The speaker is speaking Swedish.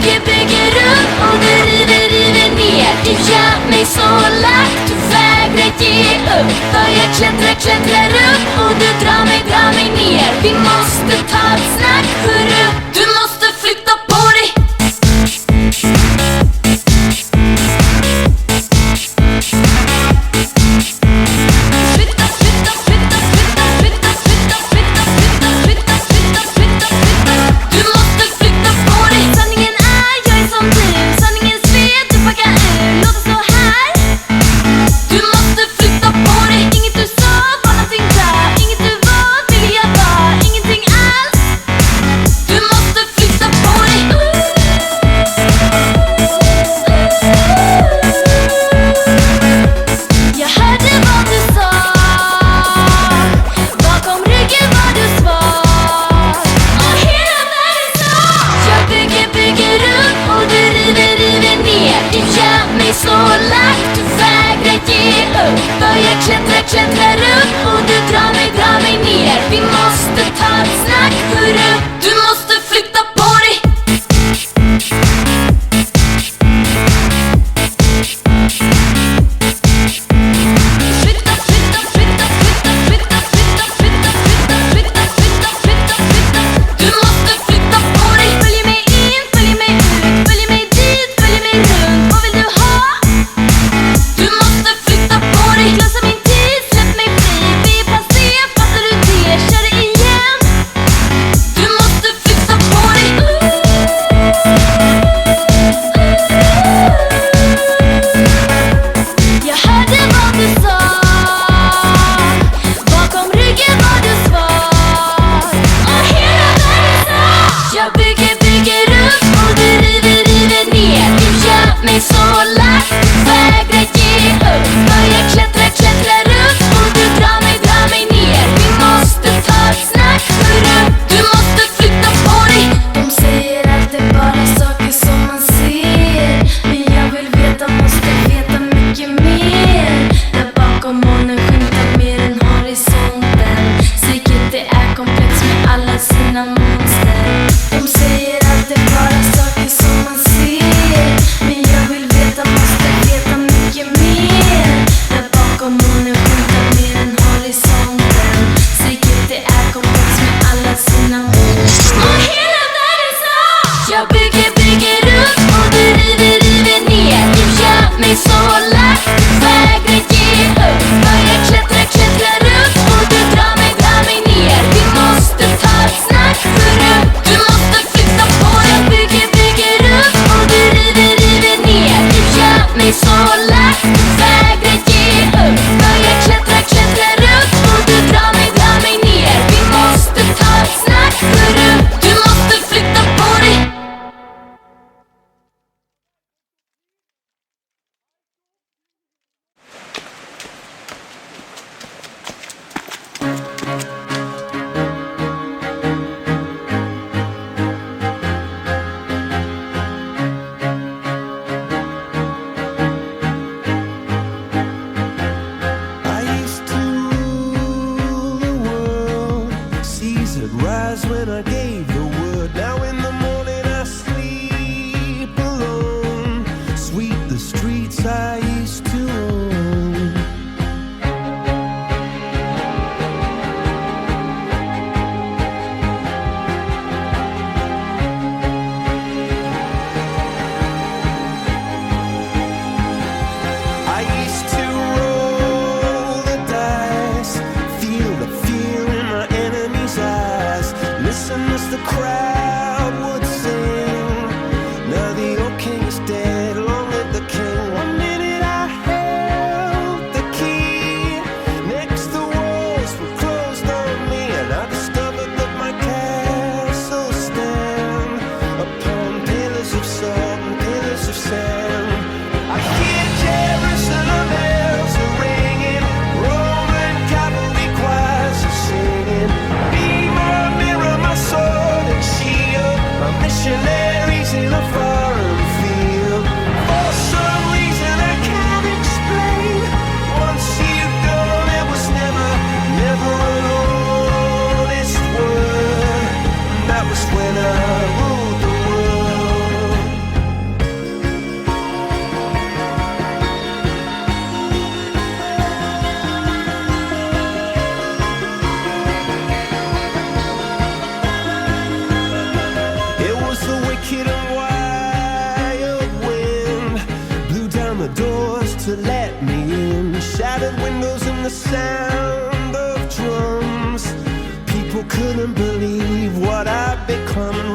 bygger upp och du river ner. Du gör mig så lack, du vägrar ge upp. För jag klättrar upp och du drar mig ner. Vi måste ta ett snack, hörru. Du måste flytta på dig. Så lack, du vägrar ge upp. För jag klättrar upp och du drar mig ner. Vi måste ta ett snack, hörru. Du måste flytta på dig. Du måste flytta på dig. Följ mig in, följ mig ut, följ mig dit, följ mig runt. Vad vill du ha? Du måste flytta på dig. Klassa min tid, släpp mig fri. Vi tinted windows and the sound of drums. People couldn't believe what I'd become.